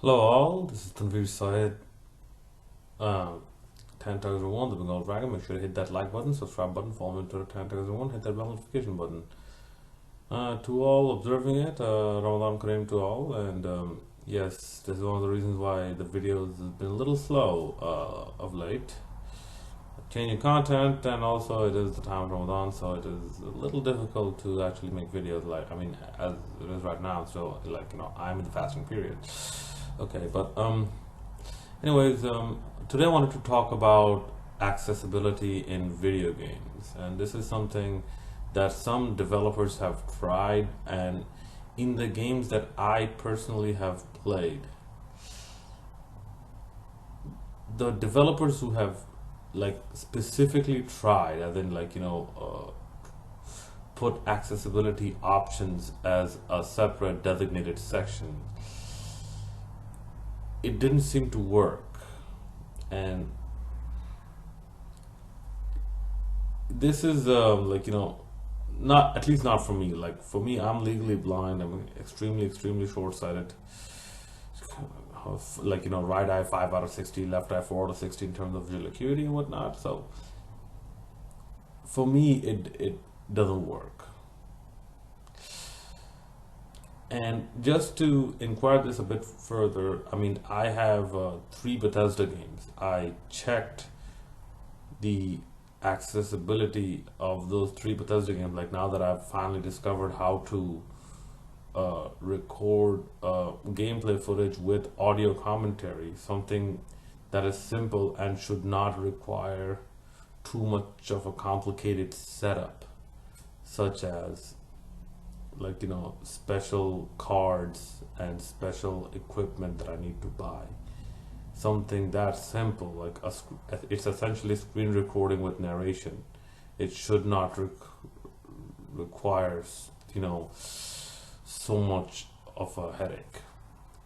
Hello all, this is Tanveer Syed. 10 times 1, the Bengal Dragon. Make sure to hit that like button, subscribe button, follow me to 10 times 1, hit that bell notification button. To all observing it, Ramadan Kareem to all, and yes, this is one of the reasons why the videos has been a little slow of late. Changing content, and also it is the time of Ramadan, so it is a little difficult to actually make videos as it is right now. So, I'm in the fasting period. Okay, but anyways, today I wanted to talk about accessibility in video games, and this is something that some developers have tried, and in the games that I personally have played, the developers who have specifically tried, as in put accessibility options as a separate designated section, it didn't seem to work. And this is not, at least not for me. Like for me, I'm legally blind. I'm extremely short-sighted. Right eye 5 out of 60, left eye 4 out of 60 in terms of visual acuity and whatnot. So for me, it doesn't work. And just to inquire this a bit further, I mean, I have 3 Bethesda games. I checked the accessibility of those 3 Bethesda games. Like now that I've finally discovered how to record gameplay footage with audio commentary, something that is simple and should not require too much of a complicated setup, such as special cards and special equipment that I need to buy. Something that simple, it's essentially screen recording with narration. It should not require so much of a headache.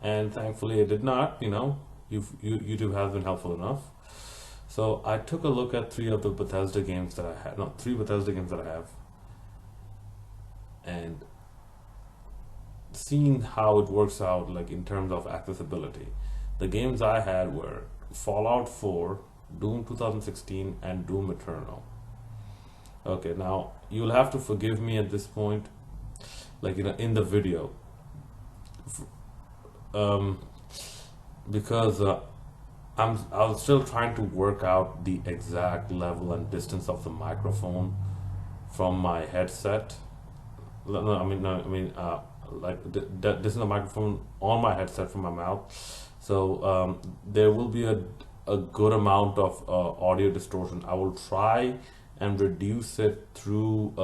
And thankfully, it did not. YouTube has been helpful enough. So I took a look at 3 Bethesda games that I have, and seen how it works out in terms of accessibility. The games I had were Fallout 4, Doom 2016, and Doom Eternal. Okay, now you'll have to forgive me at this point, in the video, um, because I was still trying to work out the exact level and distance of the microphone from my headset. No, I mean, no, I mean, this is the microphone on my headset from my mouth. So there will be a good amount of audio distortion. I will try and reduce it through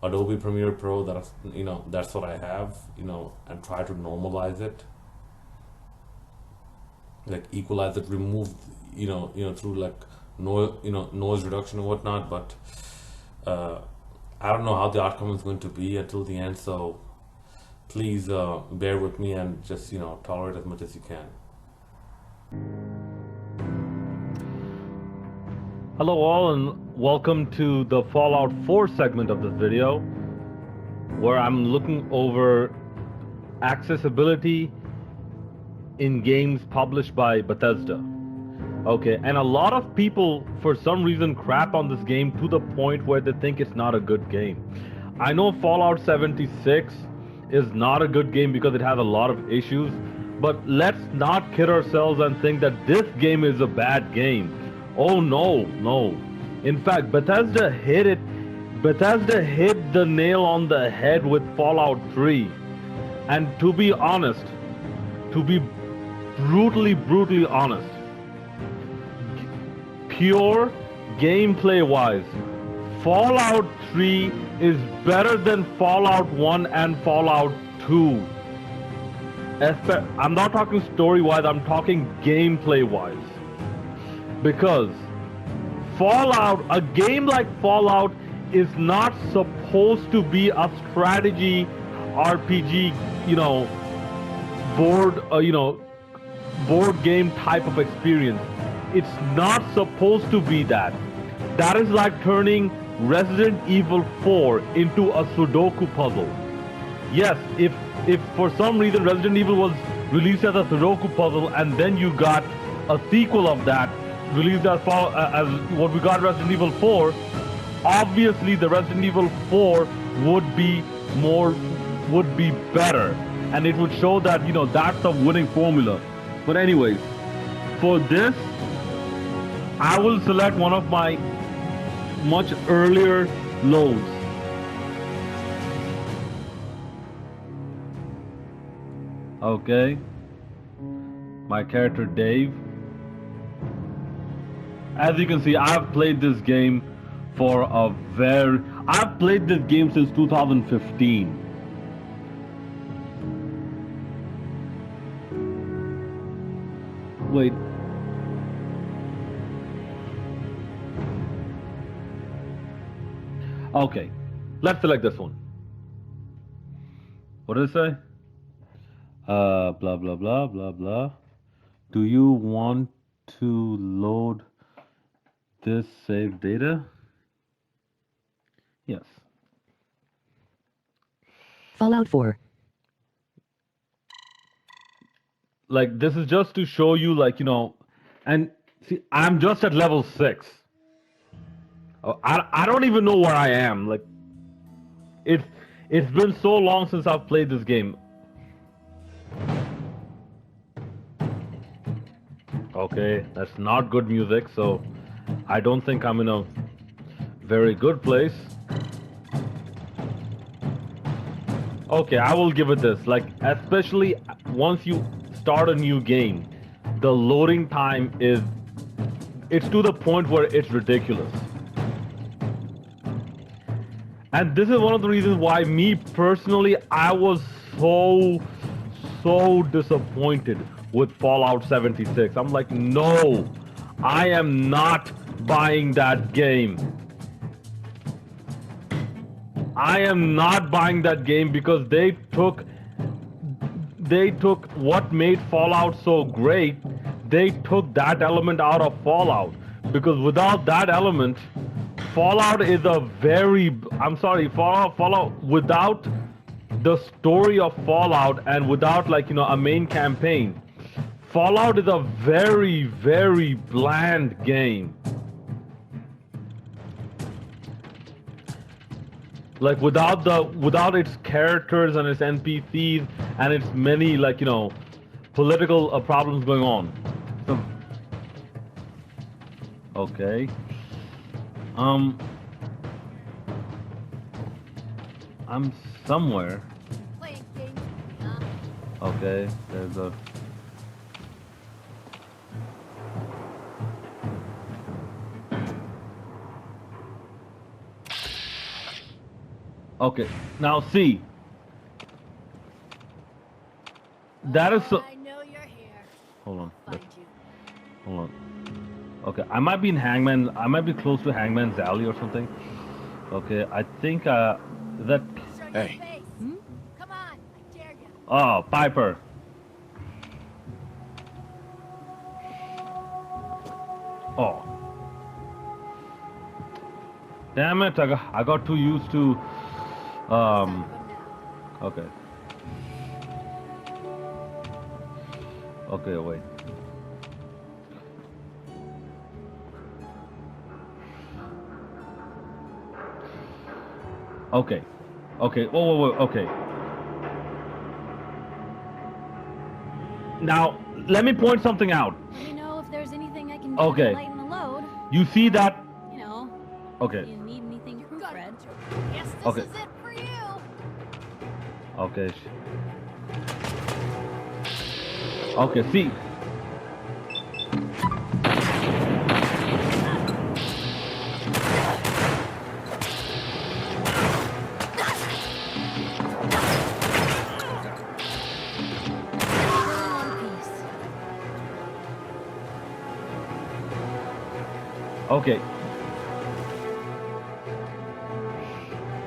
Adobe Premiere Pro. That's what I have, and try to normalize it, equalize it, remove, through noise reduction and whatnot. But I don't know how the outcome is going to be until the end. So please bear with me and just tolerate as much as you can. Hello all, and welcome to the Fallout 4 segment of this video, where I'm looking over accessibility in games published by Bethesda. Okay, and a lot of people for some reason crap on this game to the point where they think it's not a good game. I know Fallout 76 is not a good game because it has a lot of issues, but let's not kid ourselves and think that this game is a bad game. Oh no. In fact, Bethesda hit the nail on the head with Fallout 3. And to be honest, to be brutally honest, pure gameplay wise, Fallout 3 is better than Fallout 1 and Fallout 2. I'm not talking story wise, I'm talking gameplay wise. Because a game like Fallout is not supposed to be a strategy RPG, board game type of experience. It's not supposed to be that. That is like turning Resident Evil 4 into a Sudoku puzzle. Yes, if for some reason Resident Evil was released as a Sudoku puzzle, and then you got a sequel of that released as what we got Resident Evil 4. Obviously, the Resident Evil 4 would be better, and it would show that that's a winning formula. But anyways, for this, I will select one of my much earlier loads. Okay, my character Dave. As you can see, I've played this game for I've played this game since 2015. Wait. Okay, let's select this one. What did it say? Blah blah blah blah blah. Do you want to load this save data? Yes. Fallout 4. Like, this is just to show you, and see, I'm just at level 6. I don't even know where I am. Like, it's been so long since I've played this game. Okay, that's not good music, so I don't think I'm in a very good place. Okay, I will give it this. Like, especially once you start a new game, the loading time it's to the point where it's ridiculous. And this is one of the reasons why me personally, I was so disappointed with Fallout 76. I'm like, no, I am not buying that game. I am not buying that game because they took what made Fallout so great. They took that element out of Fallout, because without that element, Fallout is a very, I'm sorry, Fallout without the story of Fallout and without a main campaign, Fallout is a very bland game. Like, without its characters and its NPCs and its many political problems going on. So, okay. I'm somewhere. Okay, there's a. Okay, now see. That is so. I know you're here. Hold on. Find you. Hold on. Okay, I might be in Hangman. I might be close to Hangman's Alley or something. Okay, I think that. Show your Hey. face. Come on, I dare you. Oh, Piper. Oh. Damn it! I got too used to. Okay. Okay, wait. Okay. Okay. Whoa, okay. Now, let me point something out. Let me know if there's anything I can do Okay. to lighten the load. You see that? You know, Okay. if you need anything proofread. Yes, this Okay. is it for you. Okay. Okay, see. One piece. Okay.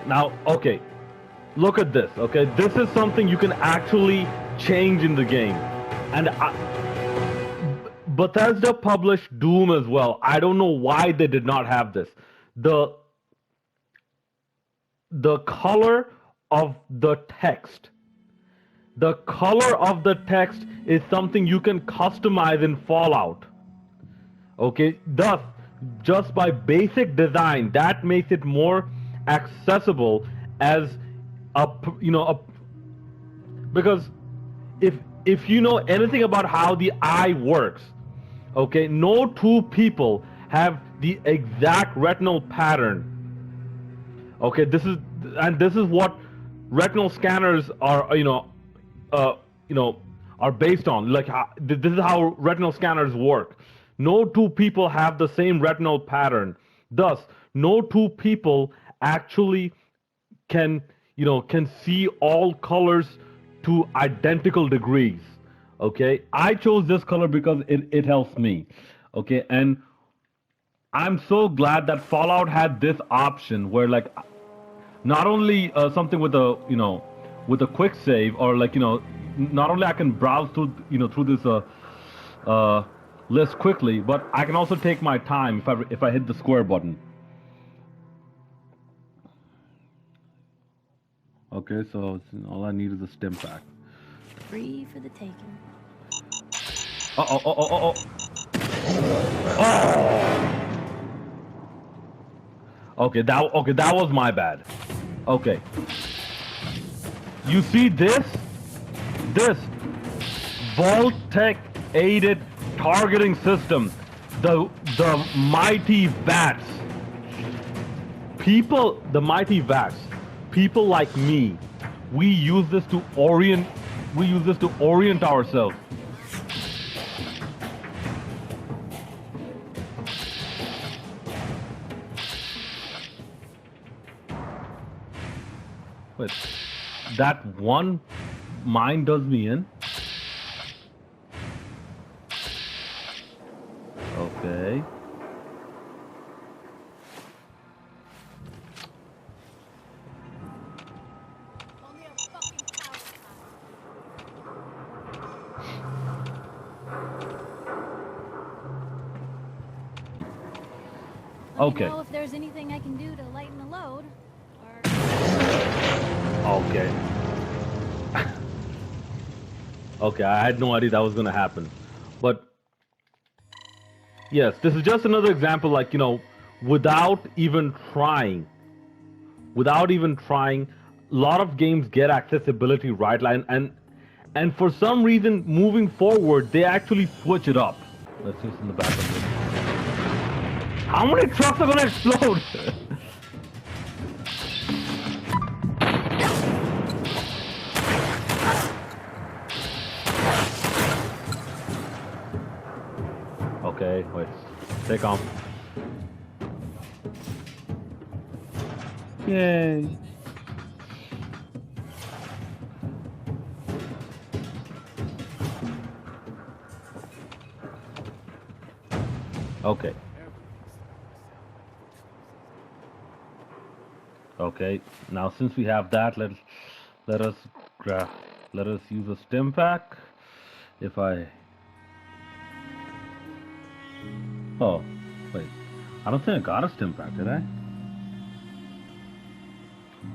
Now, okay. Look at this, okay? This is something you can actually change in the game. And Bethesda published Doom as well. I don't know why they did not have this. The color of the text the color of the text is something you can customize in Fallout. Okay, thus, just by basic design, that makes it more accessible as a because if you know anything about how the eye works, okay, no two people have the exact retinal pattern. Okay, this is what retinal scanners are, uh, you know, are based on. Like this is how retinal scanners work. No two people have the same retinal pattern. Thus, no two people actually can see all colors to identical degrees. Okay, I chose this color because it helps me. Okay, and I'm so glad that Fallout had this option where like not only something with a with a quick save, or like not only I can browse through through this list quickly, but I can also take my time if I hit the square button. Okay, so all I need is a stim pack. Free for the taking. Oh. Okay, that was my bad. Okay. You see this? This Vault-Tec aided targeting system. The mighty VATS. The mighty VATS. People like me, we use this to orient ourselves. Wait, that one mine does me in? Okay. Let me know if there's anything I can do to lighten the load. Okay. Okay, I had no idea that was gonna happen. But yes, this is just another example, like, without even trying, a lot of games get accessibility right, and for some reason, moving forward, they actually switch it up. Let's see what's in the back of this. How many trucks are gonna explode? Okay, wait. Stay calm. Yay. Okay. Okay. Now since we have that, let us use a stim pack. If I Oh, wait. I don't think I got a stim pack, did I?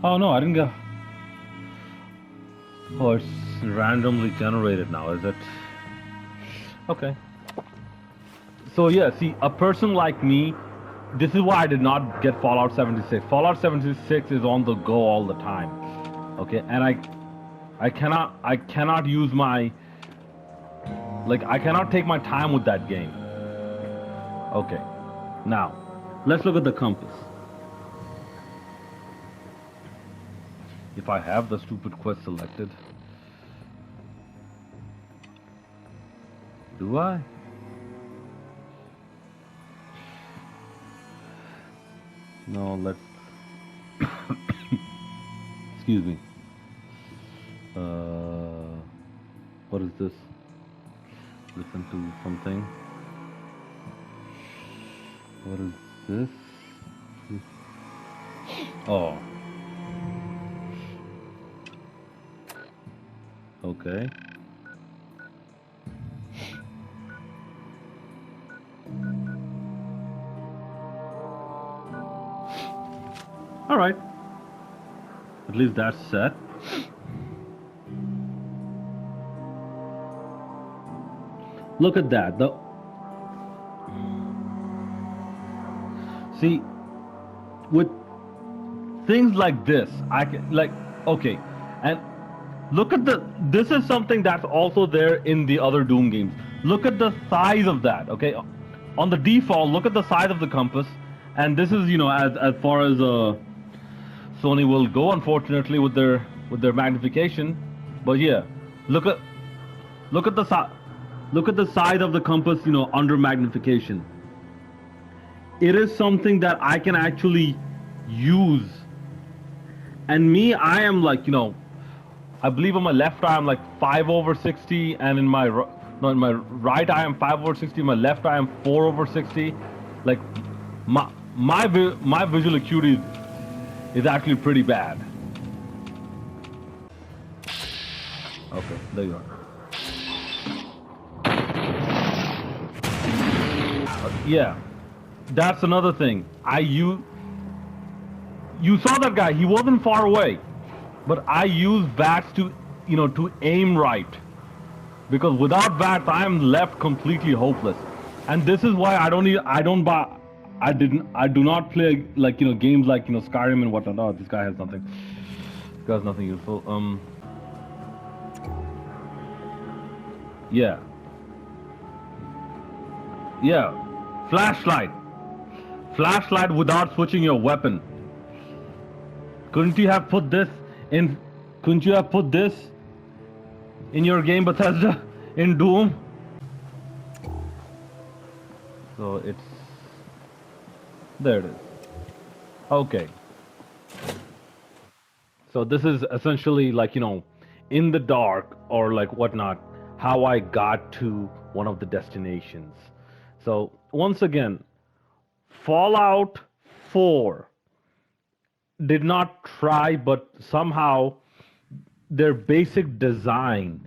Oh no, I didn't get. Oh, it's randomly generated now, is it? Okay. So yeah, see, a person like me, this is why I did not get Fallout 76. Fallout 76 is on the go all the time. Okay, and I cannot use my, like, I cannot take my time with that game. Okay, now, let's look at the compass. If I have the stupid quest selected. Do I? No, let's... Excuse me. What is this? Listen to something. What is this? Oh. Okay. All right. At least that's set. Look at that. See, with things like this, I can like okay, and look at this is something that's also there in the other Doom games. Look at the size of that, okay? On the default, look at the size of the compass, and this is, as far as Sony will go, unfortunately, with their magnification. But yeah, look at the size of the compass, under magnification. It is something that I can actually use. And me, I am like, I believe on my left eye I'm like 5/60, and in my right eye I'm 5/60. My left eye I'm 4/60. Like my visual acuity is actually pretty bad. Okay, there you are. Yeah, that's another thing. You saw that guy. He wasn't far away. But I use VATS to aim right, because without VATS I am left completely hopeless, and this is why I do not play games like Skyrim and whatnot. Oh, this guy has nothing. This guy has nothing useful. Yeah. Flashlight without switching your weapon. Couldn't you have put this in your game, Bethesda, in Doom? So there it is. Okay. So this is essentially in the dark or whatnot, how I got to one of the destinations. So once again, Fallout 4 did not try, but somehow their basic design,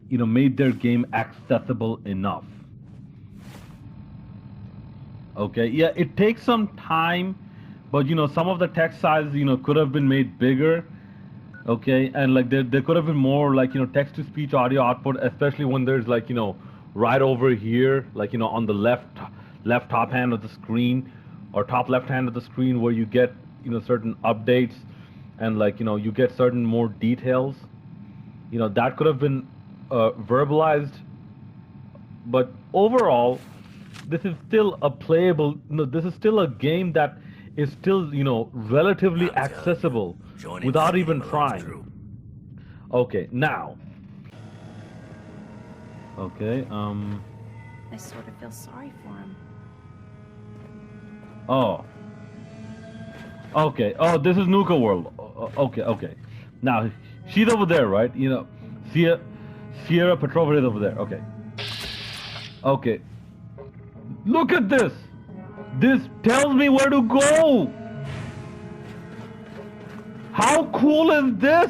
made their game accessible enough. Okay, yeah, it takes some time, but some of the text size, could have been made bigger. Okay, and there could have been more text to speech audio output, especially when there's right over here, on the left top hand of the screen, or top left hand of the screen, where you get certain updates, and you get certain more details. That could have been verbalized, but overall this is still a playable, this is still a game that is still relatively accessible without even trying. Okay, now okay, I sort of feel sorry for him. oh, okay. Oh, this is Nuka World. Okay. Now, she's over there, right? Sierra Petrova is over there. Okay. Look at this. This tells me where to go. How cool is this?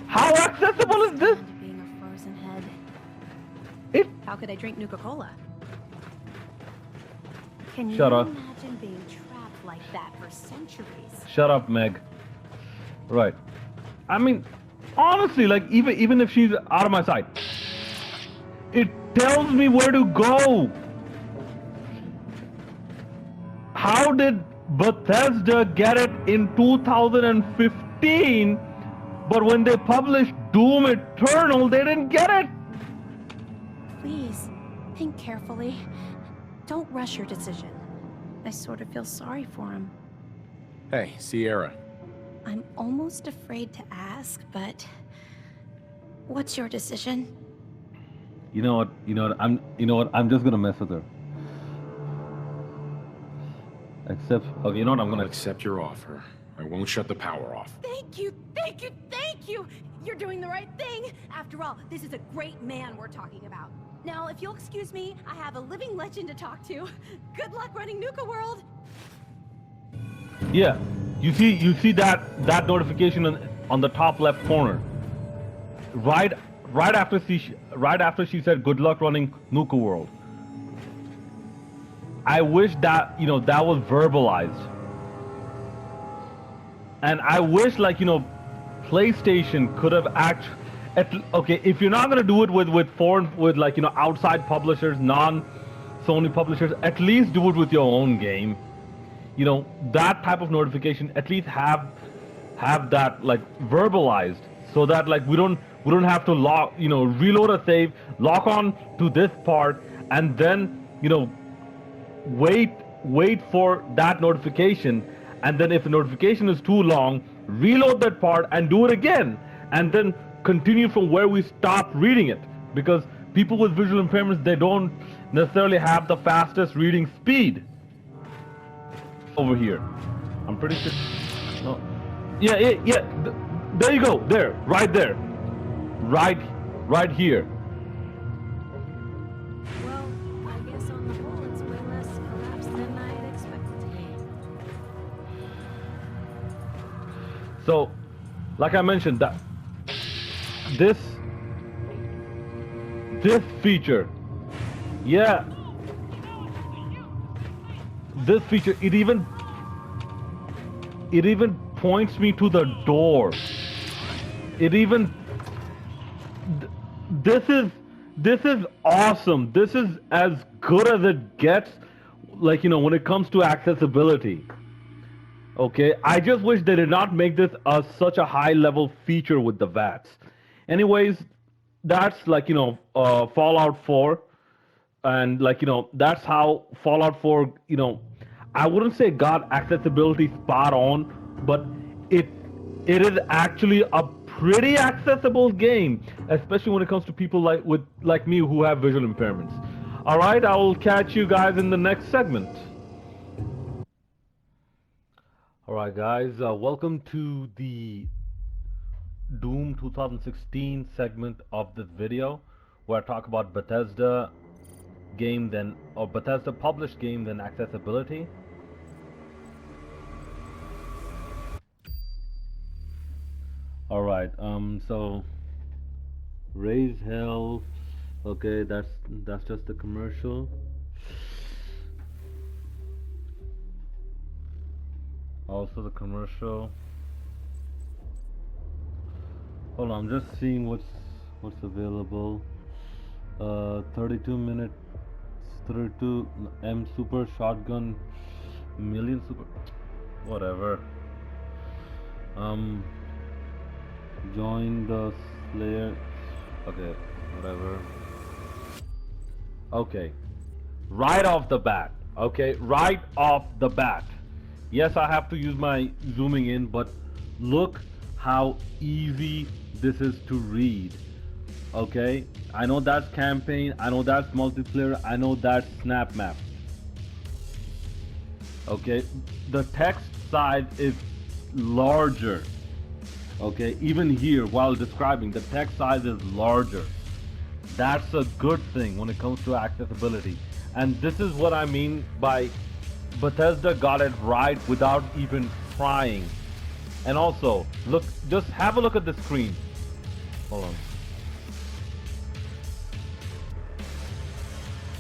How accessible is this? Being a frozen head. How could I drink Nuka-Cola? Can you imagine being trapped like that for centuries? Shut up, Meg. Right. I mean, honestly, even if she's out of my sight, it tells me where to go. How did Bethesda get it in 2015, but when they published Doom Eternal, they didn't get it? Please, think carefully. Don't rush your decision. I sort of feel sorry for him. Hey, Sierra. I'm almost afraid to ask, but what's your decision? You know what? I'm just gonna mess with her. Except, okay, I'm gonna I'll accept your offer. I won't shut the power off. Thank you! You're doing the right thing! After all, this is a great man we're talking about. Now, if you'll excuse me, I have a living legend to talk to. Good luck running Nuka World! Yeah, you see that notification on the top left corner. Right after she said good luck running Nuka World. I wish that that was verbalized. And I wish PlayStation could have okay, if you're not gonna do it with foreign, with like, you know, outside publishers, non-Sony publishers, at least do it with your own game. You know, that type of notification, at least have that like verbalized, so that like we don't have to reload a save, lock on to this part, and then, you know, wait for that notification, and then if the notification is too long, reload that part and do it again, and then continue from where we stopped reading it, because people with visual impairments, they don't necessarily have the fastest reading speed over here. I'm pretty sure. No. Yeah. There you go. There, right there, right here. Well, I guess on the whole, it's way less collapsed than I had expected. So, like I mentioned, that this feature, yeah, this feature, it even points me to the door. It even this is awesome. This is as good as it gets, like, you know, when it comes to accessibility. Okay, I just wish they did not make this such a high level feature with the VATS. Anyways, that's like, you know, Fallout 4, and like, you know, that's how Fallout 4, you know, I wouldn't say got accessibility spot on, but it is actually a pretty accessible game, especially when it comes to people like me who have visual impairments. All right, I will catch you guys in the next segment. All right, guys, welcome to the Doom 2016 segment of this video, where I talk about Bethesda game, then, or Bethesda published game, then accessibility. All right, so raise hell. Okay, that's just the commercial. Also the commercial. Hold on, I'm just seeing what's available. 32 minutes, 32 M super shotgun, million super, whatever. Join the Slayer. Okay, whatever. Okay, right off the bat. Okay, right off the bat. Yes, I have to use my zooming in, but look how easy this is to read. Okay, I know that's campaign, I know that's multiplayer, I know that's snap map. Okay, the text size is larger. Okay, even here while describing, the text size is larger. That's a good thing when it comes to accessibility. And this is what I mean by Bethesda got it right without even trying. And also, look, just have a look at the screen. Hold on.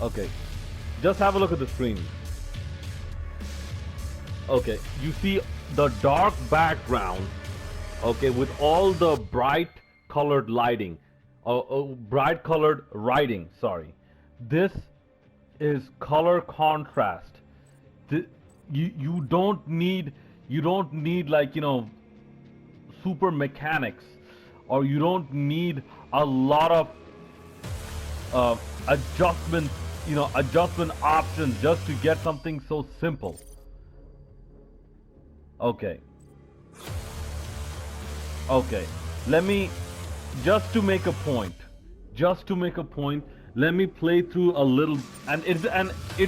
Okay, just have a look at the screen. Okay, you see the dark background, okay, with all the bright colored lighting, bright colored writing, sorry. This is color contrast. You don't need like, you know, super mechanics, or you don't need a lot of adjustment options just to get something so simple. Okay, let me, just to make a point, let me play through a little, and it's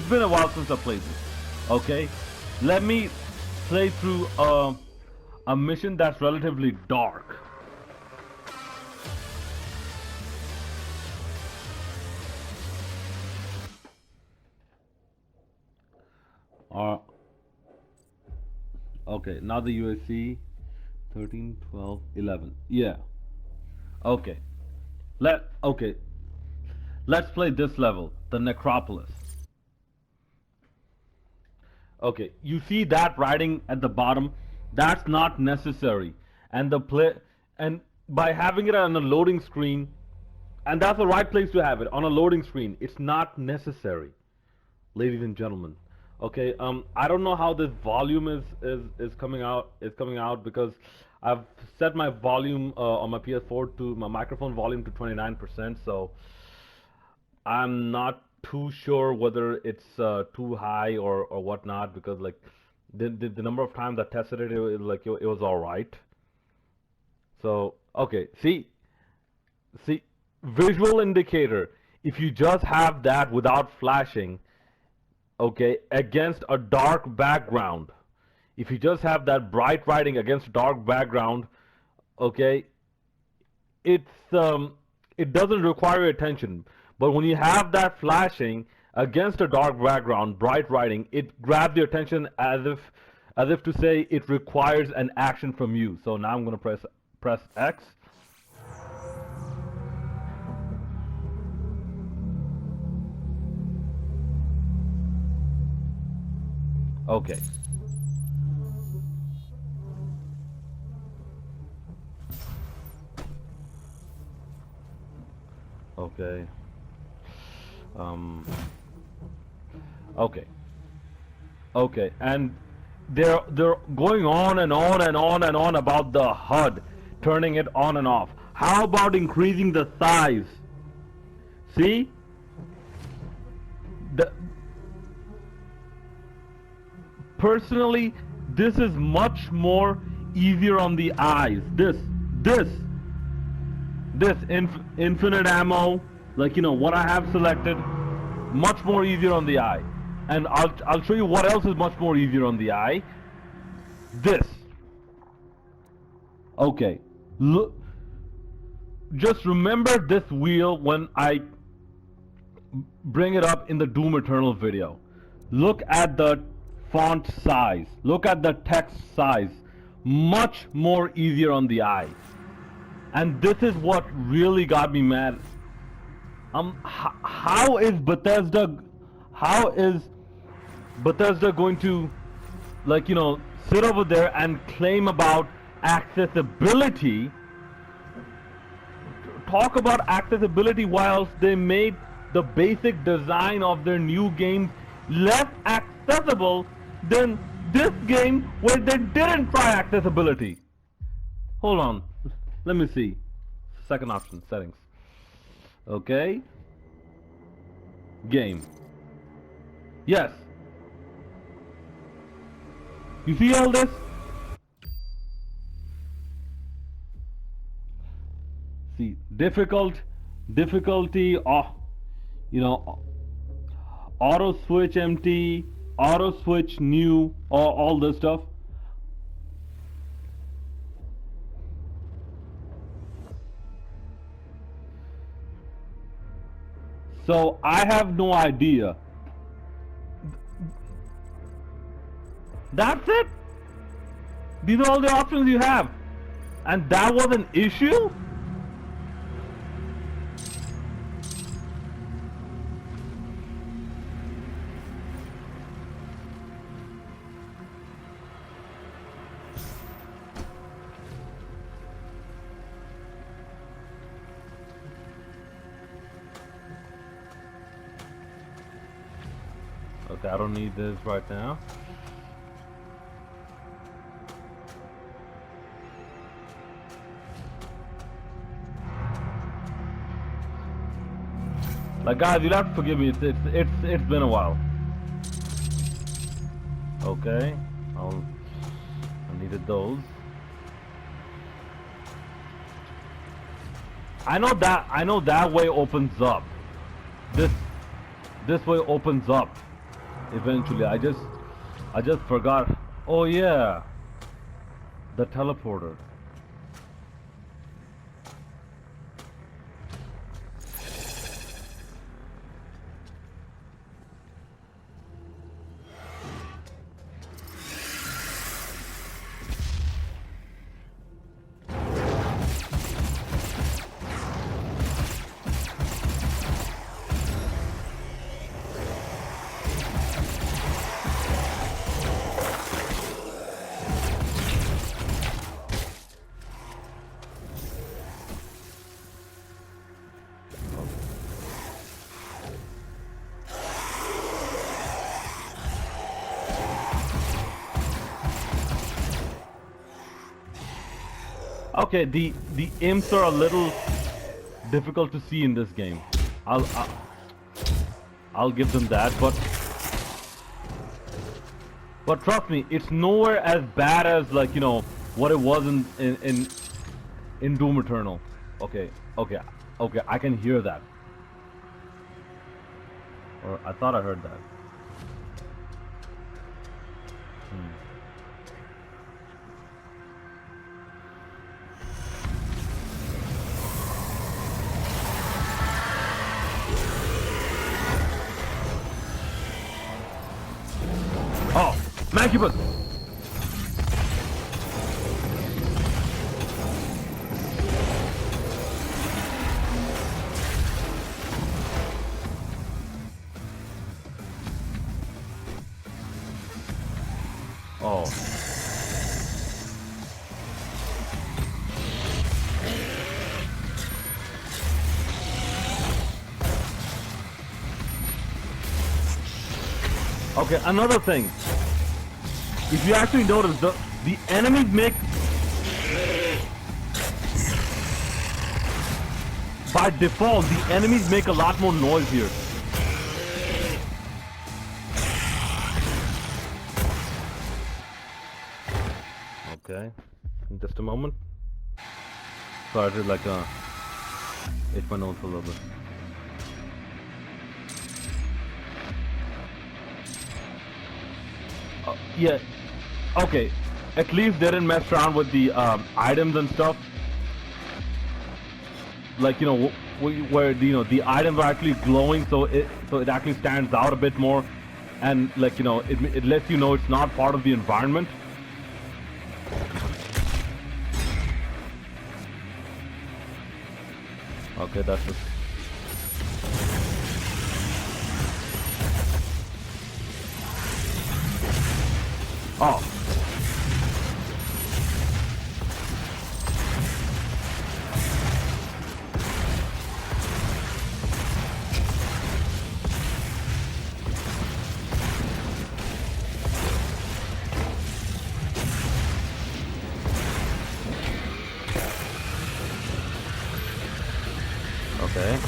been a while since I played this. Okay, let me play through a mission that's relatively dark. Okay, now the USC 13, 12, 11. Yeah. Okay. Let's play this level, the Necropolis. Okay, you see that writing at the bottom? That's not necessary. And by having it on a loading screen, and that's the right place to have it on a loading screen. It's not necessary, ladies and gentlemen. Okay, I don't know how this volume is coming out because I've set my volume on my PS4 to my microphone volume to 29%. So I'm not too sure whether it's too high or whatnot, because like the number of times I tested it, it was all right. So okay, see, visual indicator. If you just have that without flashing, okay, against a dark background. If you just have that bright writing against a dark background, okay, it doesn't require your attention. But when you have that flashing against a dark background, bright writing, it grabs your attention as if to say it requires an action from you. So now I'm going to press X. Okay. Okay. Okay. Okay. And they're going on and on and on and on about the HUD, turning it on and off. How about increasing the size? See? Personally, this is much more easier on the eyes. This infinite ammo, like, you know, what I have selected, much more easier on the eye. And I'll show you what else is much more easier on the eye. This. Okay. Look. Just remember this wheel when I bring it up in the Doom Eternal video. Look at the font size. Look at the text size. Much more easier on the eye. And this is what really got me mad. How is Bethesda going to, like, you know, sit over there and claim about accessibility, talk about accessibility whilst they made the basic design of their new games less accessible than this game where they didn't try accessibility? Hold on, let me see. Second option, settings. Okay. Game. Yes. You see all this? See, difficulty, you know, auto switch empty, auto switch new, all this stuff. So I have no idea. That's it. These are all the options you have. And that was an issue? Okay, I don't need this right now. Like, guys, you'll have to forgive me. It's been a while. Okay, I needed those. I know that way opens up. This way opens up. Eventually, I just forgot. Oh yeah, the teleporter. Okay, the imps are a little difficult to see in this game. I'll give them that, but trust me, it's nowhere as bad as, like, you know, what it was in Doom Eternal. Okay, I can hear that. Or I thought I heard that. Oh, Mancubus! Oh. Okay, another thing. If you actually notice, the enemies make, by default, the enemies make a lot more noise here. Okay, in just a moment. So I did like hit my nose a little bit. Yeah. Okay. At least they didn't mess around with the items and stuff. Like, you know, where you know the items are actually glowing, so it actually stands out a bit more, and, like, you know, it lets you know it's not part of the environment. Okay, that's it. Oh. Okay.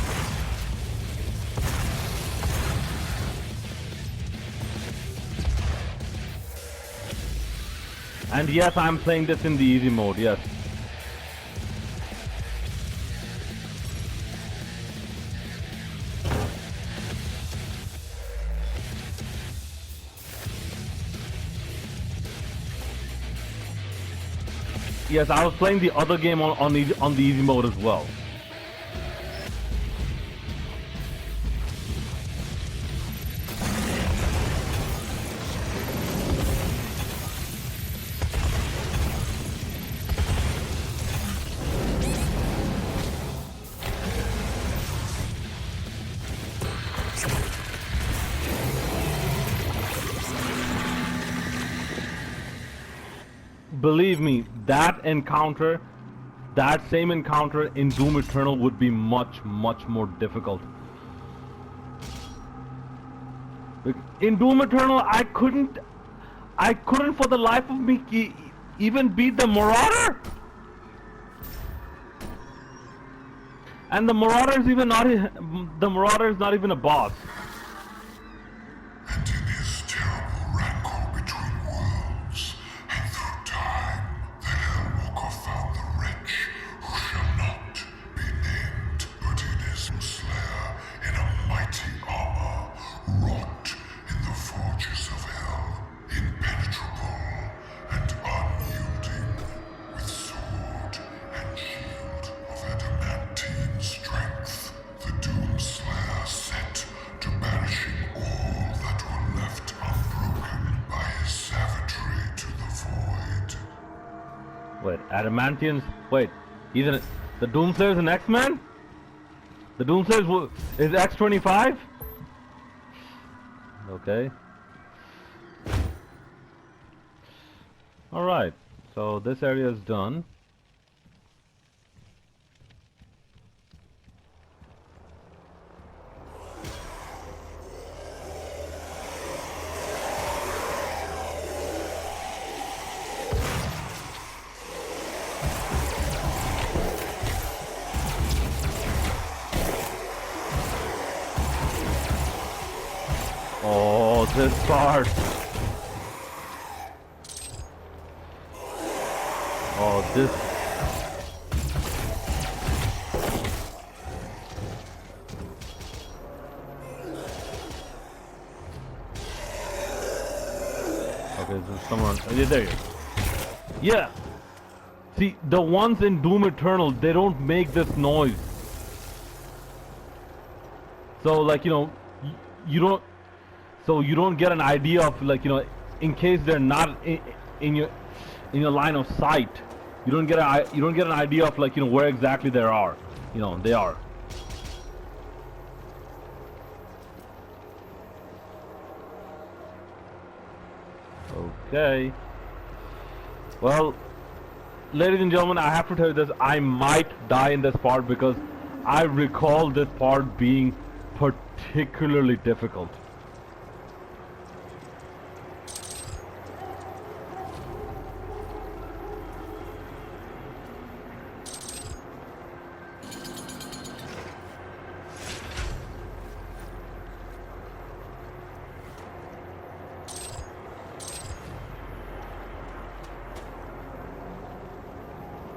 And yes, I'm playing this in the easy mode, yes. Yes, I was playing the other game on the easy mode as well. Believe me, that same encounter in Doom Eternal would be much, much more difficult. In Doom Eternal, I couldn't for the life of me even beat the Marauder. And the Marauder is not even a boss. And in his terrible rancor between worlds, and through time, the Hellwalker found the wretch who shall not be named, but in his slayer, in a mighty armor, wrought in the forges of hell, impenetrable and unyielding, with sword and shield of adamantine strength, the Doomslayer set to banishing all that were left unbroken by his savagery to the void. Wait, Adamantians? Wait, the Doomslayer's an X-Man? The Doomslayer is X-25? Okay. Alright, so this area is done. This part. Oh, this. Okay, there's someone. Yeah, there you go. Yeah. See, the ones in Doom Eternal, they don't make this noise. So, like, you don't. So you don't get an idea of, like, in case they're not in your line of sight, you don't get an idea of, like, where exactly they are. They are. Okay. Well, ladies and gentlemen, I have to tell you this. I might die in this part because I recall this part being particularly difficult.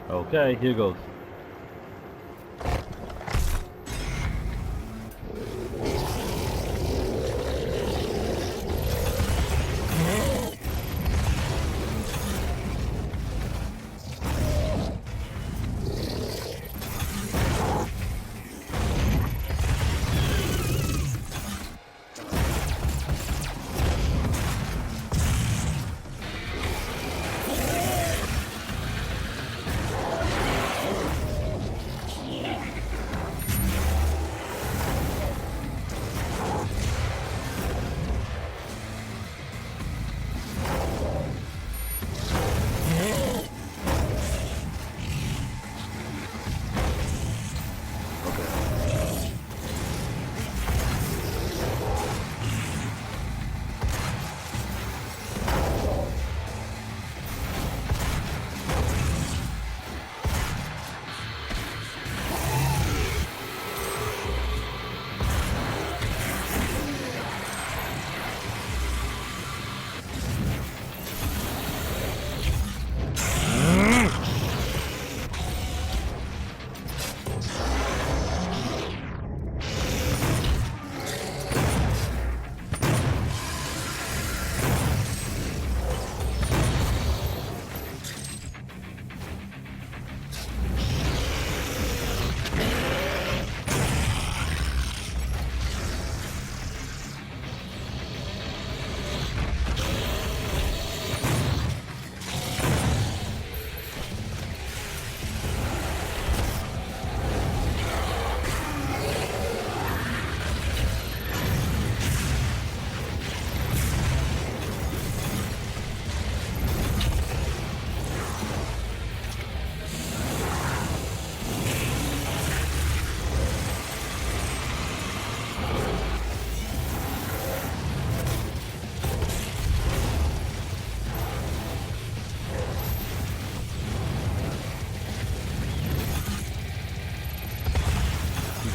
Okay, here goes.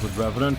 Good Revenant.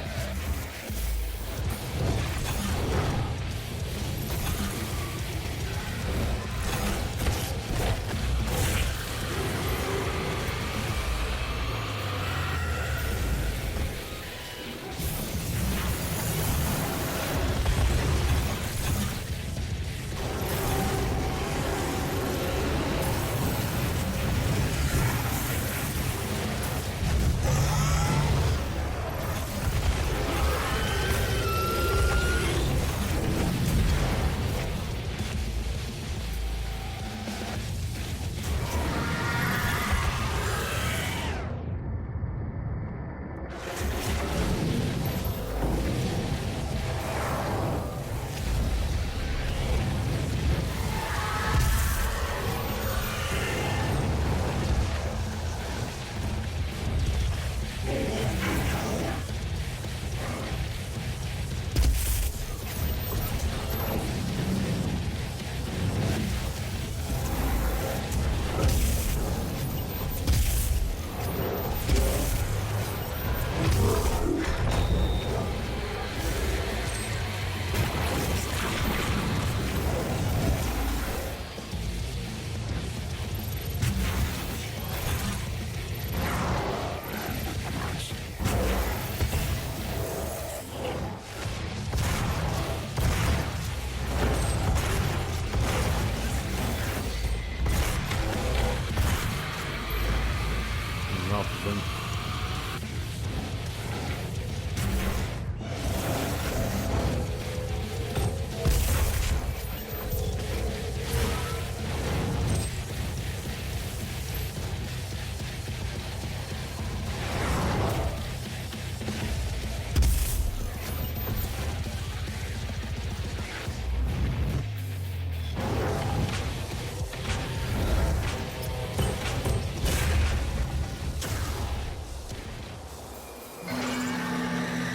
of things.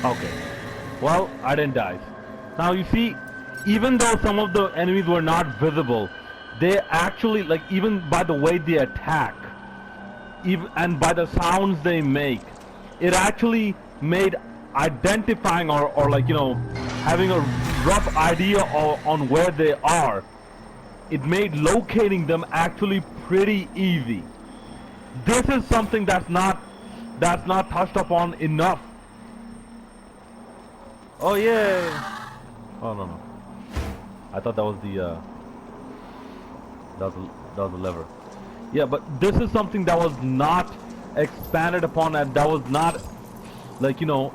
Okay. Well, I didn't die. Now you see, even though some of the enemies were not visible, they actually, like, even by the way they attack, even and by the sounds they make, it actually made identifying or like, you know, having a rough idea on where they are, it made locating them actually pretty easy. This is something that's not touched upon enough. Oh yeah! Oh no. I thought that was the that was the lever. Yeah, but this is something that was not expanded upon and that was not, like, you know,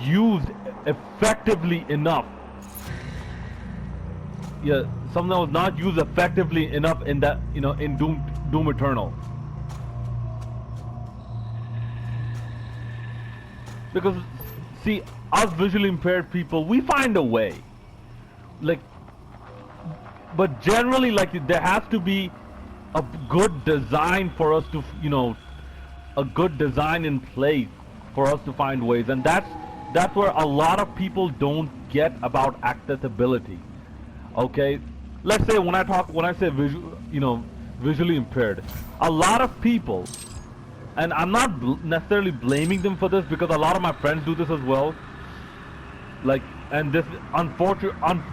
used effectively enough. Yeah, something that was not used effectively enough in that, you know, in Doom Eternal. Because, see, us visually impaired people, we find a way. Like, but generally, like, there has to be a good design for us to, you know, a good design in place for us to find ways, and that's where a lot of people don't get about accessibility. Okay, let's say when I say visually impaired, a lot of people, and I'm not necessarily blaming them for this because a lot of my friends do this as well. Like, and this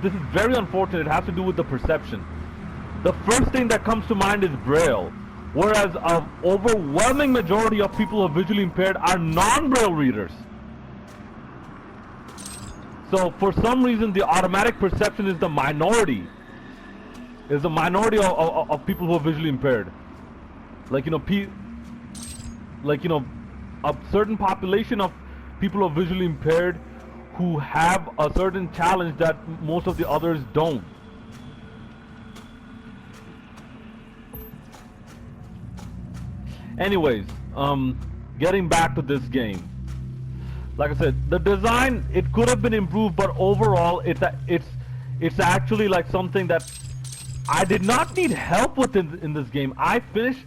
this is very unfortunate. It has to do with the perception. The first thing that comes to mind is Braille, whereas an overwhelming majority of people who are visually impaired are non-Braille readers. So for some reason, the automatic perception is the minority. Is the minority of people who are visually impaired. Like, you know, a certain population of people who are visually impaired who have a certain challenge that most of the others don't. Anyways, getting back to this game. Like I said, the design, it could have been improved, but overall, it's actually like something that I did not need help with in this game. I finished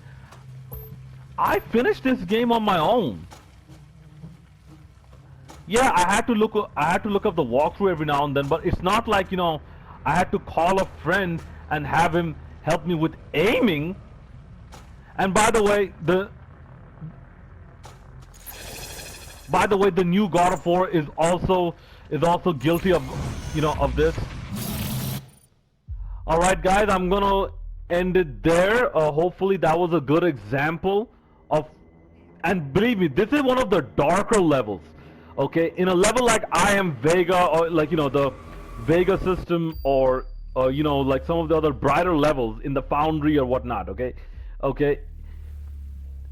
this game on my own. Yeah, I had to look up the walkthrough every now and then, but it's not like, you know, I had to call a friend and have him help me with aiming. And by the way, the new God of War is also guilty of, you know, of this. All right, guys, I'm gonna end it there. Hopefully, that was a good example of, and believe me, this is one of the darker levels. Okay, in a level like I Am Vega, or like, you know, the Vega system, or you know, like some of the other brighter levels in the Foundry or whatnot. Okay,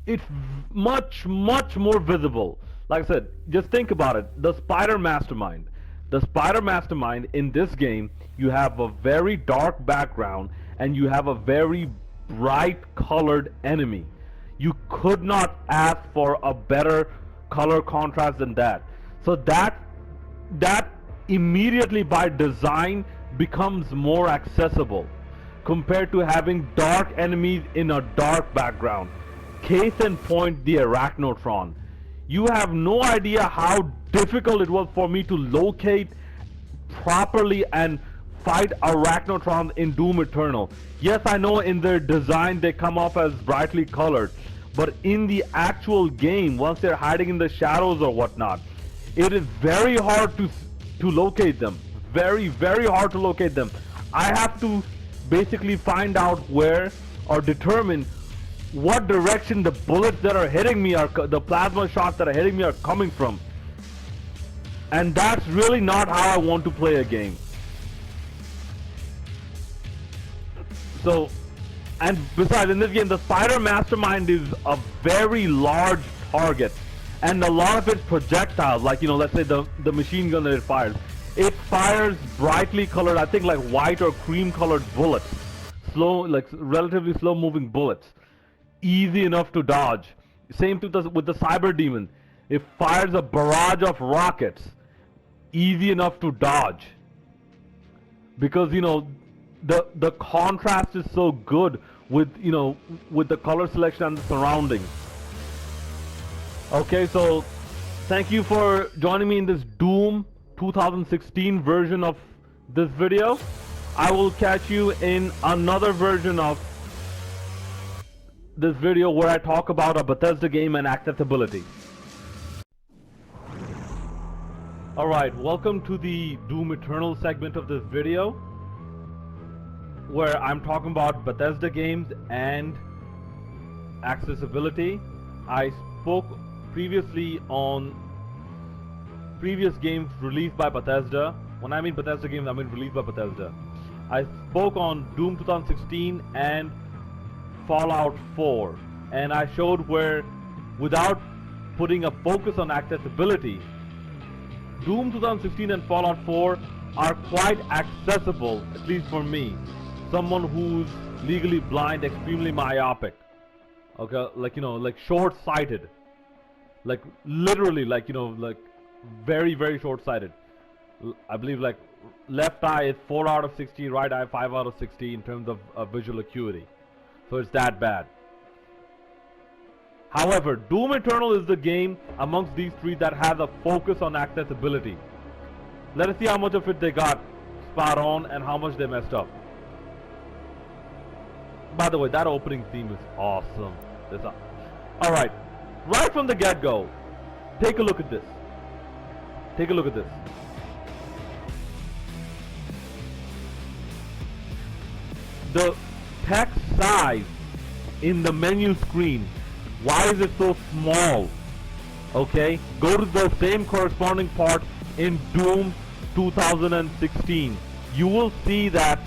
it's much more visible. Like I said, just think about it. The Spider Mastermind in this game, you have a very dark background and you have a very bright colored enemy. You could not ask for a better color contrast than that. So that immediately by design becomes more accessible compared to having dark enemies in a dark background. Case in point, the Arachnotron. You have no idea how difficult it was for me to locate properly and fight Arachnotron in Doom Eternal. Yes, I know in their design they come off as brightly colored, but in the actual game, once they're hiding in the shadows or whatnot, it is very hard to locate them. Very hard to locate them. I have to basically find out where, or determine what direction the bullets that are hitting me are, the plasma shots that are hitting me are coming from. And that's really not how I want to play a game. So And besides, in this game, the spider mastermind is a very large target, and a lot of its projectiles, like, you know, let's say the machine gun that it fires, it fires brightly colored, I think like white or cream colored bullets, slow, like relatively slow moving bullets, easy enough to dodge. Same with the cyber demon, it fires a barrage of rockets, easy enough to dodge, because, you know, the contrast is so good with, you know, with the color selection and the surroundings. Okay, so thank you for joining me in this Doom 2016 version of this video. I will catch you in another version of this video where I talk about a Bethesda game and accessibility. Alright, welcome to the Doom Eternal segment of this video, where I'm talking about Bethesda games and accessibility. I spoke previously on previous games released by Bethesda. When I mean Bethesda games, I mean released by Bethesda. I spoke on Doom 2016 and Fallout 4, and I showed where, without putting a focus on accessibility, Doom 2016 and Fallout 4 are quite accessible, at least for me, someone who's legally blind, extremely myopic, okay, like, you know, like short-sighted, like literally, like, you know, like very, very short-sighted. I believe like left eye is 4 out of 60, right eye 5 out of 60 in terms of visual acuity. So it's that bad. However, Doom Eternal is the game amongst these three that has a focus on accessibility. Let us see how much of it they got spot on and how much they messed up. By the way, that opening theme is awesome. Alright, right from the get-go, take a look at this. Take a look at this. The text size in the menu screen, why is it so small? Okay, go to the same corresponding part in Doom 2016. You will see that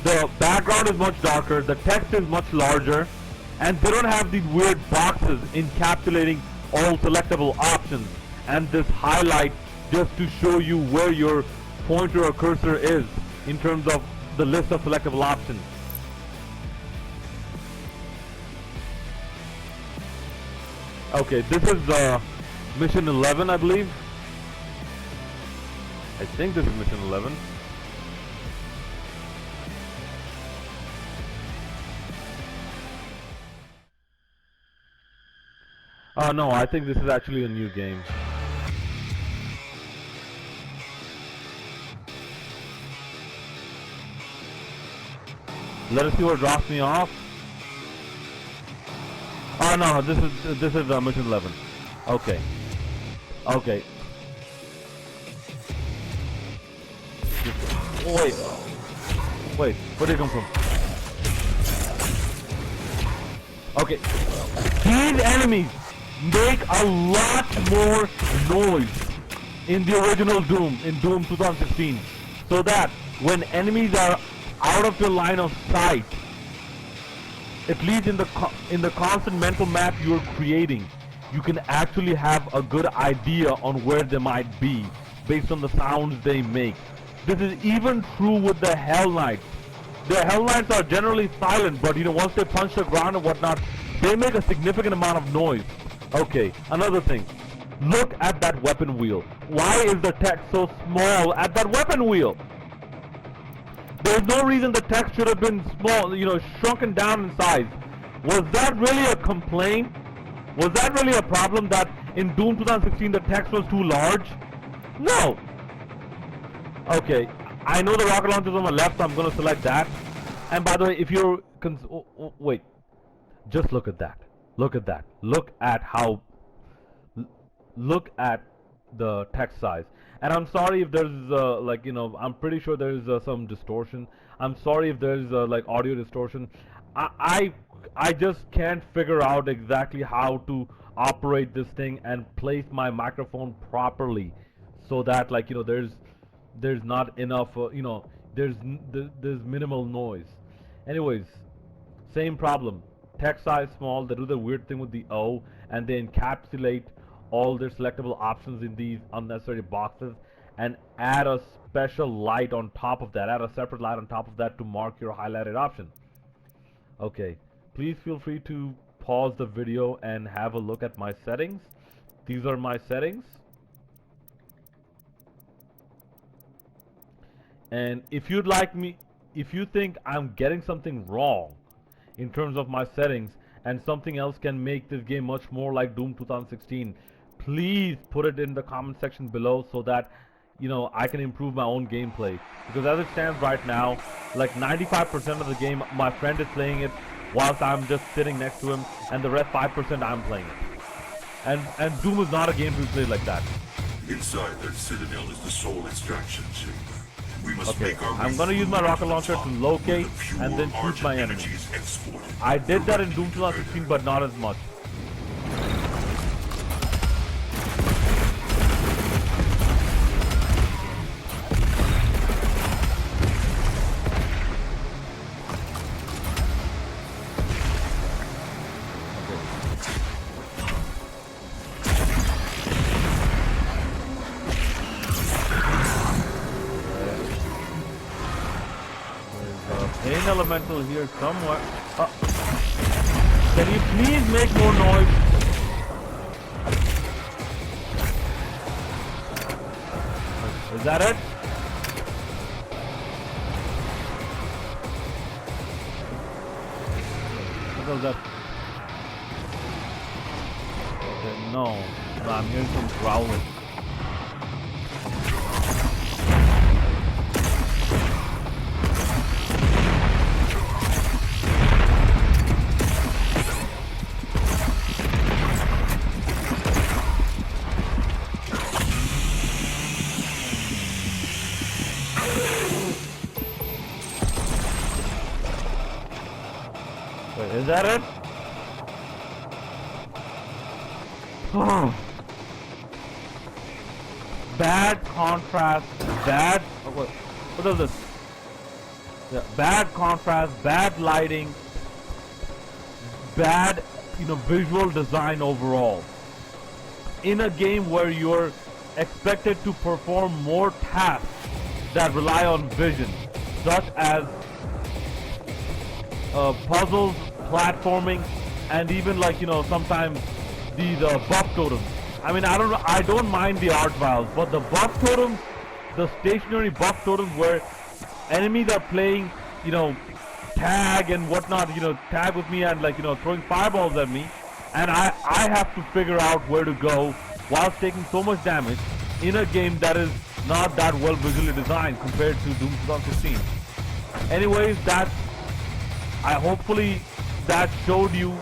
the background is much darker, the text is much larger, and they don't have these weird boxes encapsulating all selectable options and this highlight just to show you where your pointer or cursor is in terms of the list of selectable options. Okay, this is mission 11, I believe. I think this is mission 11. Oh no, I think this is actually a new game. Let us see what drops me off. Oh no, this is mission 11. Okay. Okay. Wait. Wait, where did it come from? Okay. These enemies make a lot more noise in the original Doom, in Doom 2016, so that when enemies are out of your line of sight, at least in the constant mental map you're creating, you can actually have a good idea on where they might be based on the sounds they make. This is even true with the Hell Knights. The Hell Knights are generally silent, but, you know, once they punch the ground and whatnot, they make a significant amount of noise. Okay, another thing. Look at that weapon wheel. Why is the text so small at that weapon wheel? There's no reason the text should have been small, you know, shrunken down in size. Was that really a complaint? Was that really a problem that in Doom 2016 the text was too large? No. Okay, I know the rocket launcher is on the left, so I'm going to select that. And by the way, if you're... wait. Just look at that. Look at that. Look at how... Look at the text size. And I'm sorry if there's, like, you know, I'm pretty sure there's some distortion. I'm sorry if there's, like, audio distortion. I just can't figure out exactly how to operate this thing and place my microphone properly so that, like, you know, there's not enough, you know, there's minimal noise. Anyways, same problem. Text size small. They do the weird thing with the O, and they encapsulate all their selectable options in these unnecessary boxes, and add a special light on top of that. Add a separate light on top of that to mark your highlighted option. Okay, please feel free to pause the video and have a look at my settings. These are my settings. And if you think I'm getting something wrong in terms of my settings and something else can make this game much more like Doom 2016, please put it in the comment section below so that I can improve my own gameplay. Because as it stands right now, like 95% of the game my friend is playing it whilst I'm just sitting next to him, and the rest 5% I'm playing it. And Doom is not a game to be played like that. Inside that citadel is the soul extraction chamber. We must Okay, make our I'm gonna use my rocket launcher to locate and then shoot my enemy. I did that in Doom 2016, but not as much. Pain elemental here somewhere. Can you please make more noise? Is that it? What was that? Okay, no, I'm hearing some growling. Wait, is that it? Oh. Bad contrast, bad. What is this? Yeah, bad contrast, bad lighting, bad, visual design overall. In a game where you're expected to perform more tasks that rely on vision, such as puzzles, platforming, and even sometimes these buff totems. I mean, I don't mind the art files, but the buff totems, the stationary buff totems where enemies are playing, tag and whatnot, tag with me and throwing fireballs at me, and I have to figure out where to go whilst taking so much damage in a game that is not that well visually designed compared to Doom 2016. Anyways, hopefully that showed you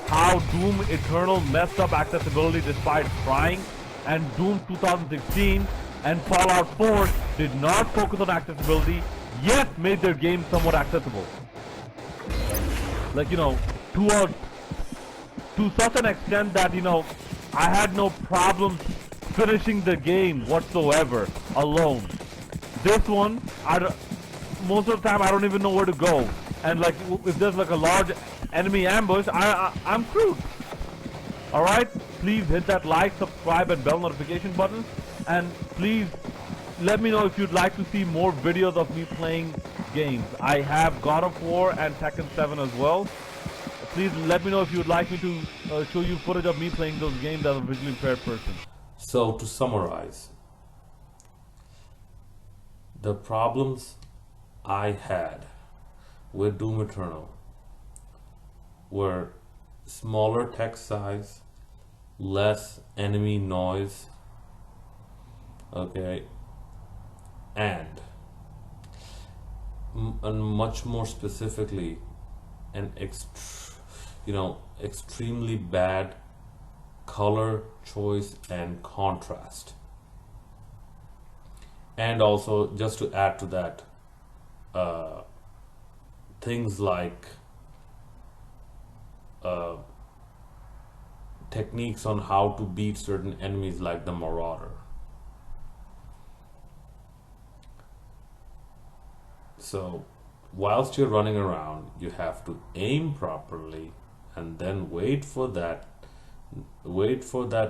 how Doom Eternal messed up accessibility despite trying, and Doom 2016 and Fallout 4 did not focus on accessibility, yet made their game somewhat accessible. To such an extent that, I had no problem finishing the game whatsoever alone. This one, most of the time I don't even know where to go. And if there's a large enemy ambush, I'm screwed. Alright, please hit that like, subscribe and bell notification button. And please let me know if you'd like to see more videos of me playing games. I have God of War and Tekken 7 as well. Please let me know if you'd like me to show you footage of me playing those games as a visually impaired person. So to summarize, the problems I had with Doom Eternal were smaller text size, less enemy noise, okay, and much more specifically, an extremely bad color choice and contrast. And also, just to add to that, things like techniques on how to beat certain enemies like the Marauder. So whilst you're running around, you have to aim properly and then wait for that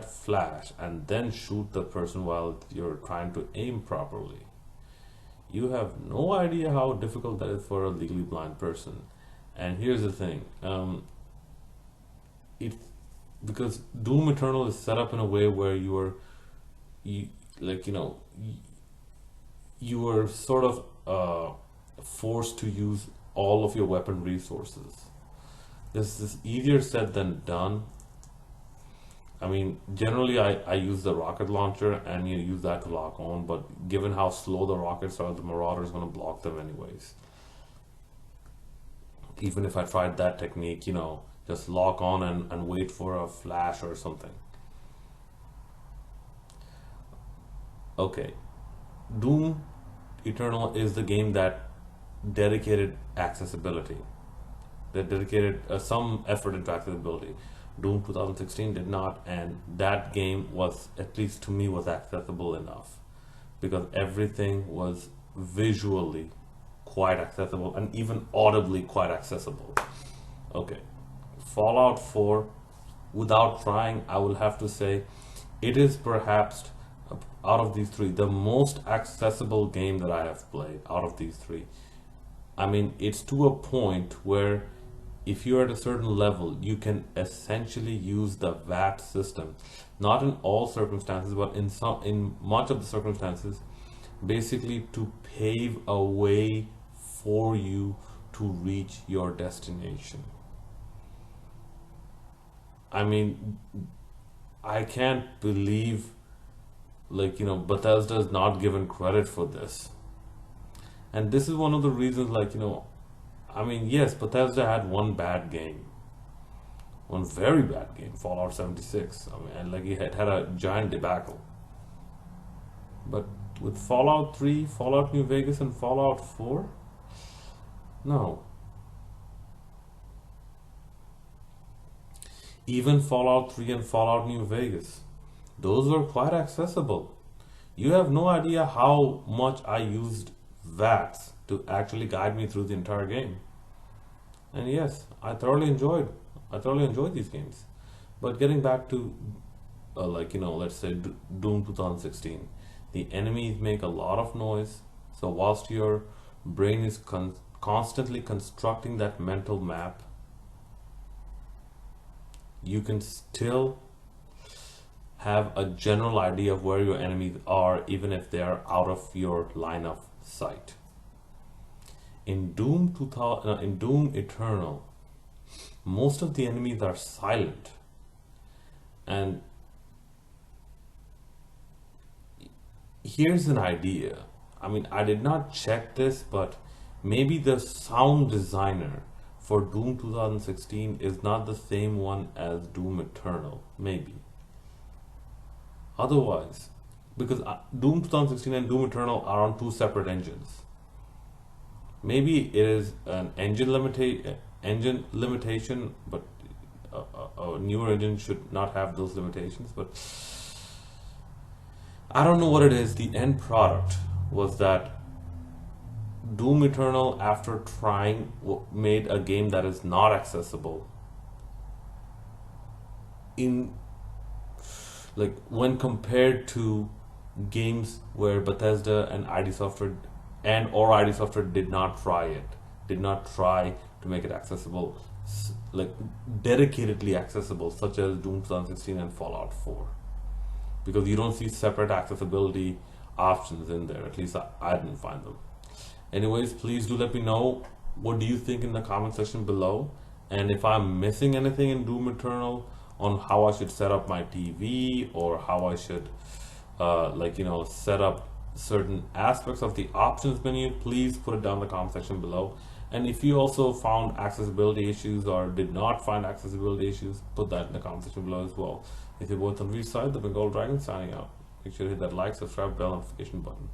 flash and then shoot the person while you're trying to aim properly. You have no idea how difficult that is for a legally blind person. And here's the thing, because Doom Eternal is set up in a way where you are sort of forced to use all of your weapon resources. This is easier said than done. I mean, generally I use the rocket launcher and you use that to lock on, but given how slow the rockets are, the Marauder is going to block them anyways. Even if I tried that technique, just lock on and wait for a flash or something. Okay, Doom Eternal is the game that dedicated accessibility. That dedicated some effort into accessibility. Doom 2016 did not, and that game was, at least to me, was accessible enough because everything was visually quite accessible and even audibly quite accessible. Okay, Fallout 4, without trying, I will have to say it is perhaps, out of these three, the most accessible game that I have played out of these three. I mean, it's to a point where if you're at a certain level, you can essentially use the VAT system. Not in all circumstances, but in much of the circumstances, basically to pave a way for you to reach your destination. I mean, I can't believe, Bethesda is not given credit for this. And this is one of the reasons, I mean, yes, Bethesda had one bad game. One very bad game, Fallout 76. I mean, and it had a giant debacle. But with Fallout 3, Fallout New Vegas, and Fallout 4, no. Even Fallout 3 and Fallout New Vegas, those were quite accessible. You have no idea how much I used VATs to actually guide me through the entire game. And yes, I thoroughly enjoyed these games. But getting back to let's say Doom 2016, the enemies make a lot of noise. So whilst your brain is constantly constructing that mental map, you can still have a general idea of where your enemies are, even if they are out of your line of sight. In Doom Eternal, most of the enemies are silent, and here's an idea. I mean, I did not check this, but maybe the sound designer for Doom 2016 is not the same one as Doom Eternal, maybe. Otherwise, because Doom 2016 and Doom Eternal are on two separate engines. Maybe it is an engine limitation, but a newer engine should not have those limitations. But I don't know what it is. The end product was that Doom Eternal, after trying, made a game that is not accessible. When compared to games where Bethesda and ID Software did not try to make it accessible, dedicatedly accessible, such as Doom 2016 and Fallout 4, because you don't see separate accessibility options in there. At least I didn't find them. Anyways, please do let me know what do you think in the comment section below, and if I'm missing anything in Doom Eternal on how I should set up my TV, or how I should set up certain aspects of the options menu, please put it down in the comment section below. And if you also found accessibility issues or did not find accessibility issues, put that in the comment section below as well. If you're both on which side, the Bengal Dragon signing out. Make sure to hit that like, subscribe, bell notification button.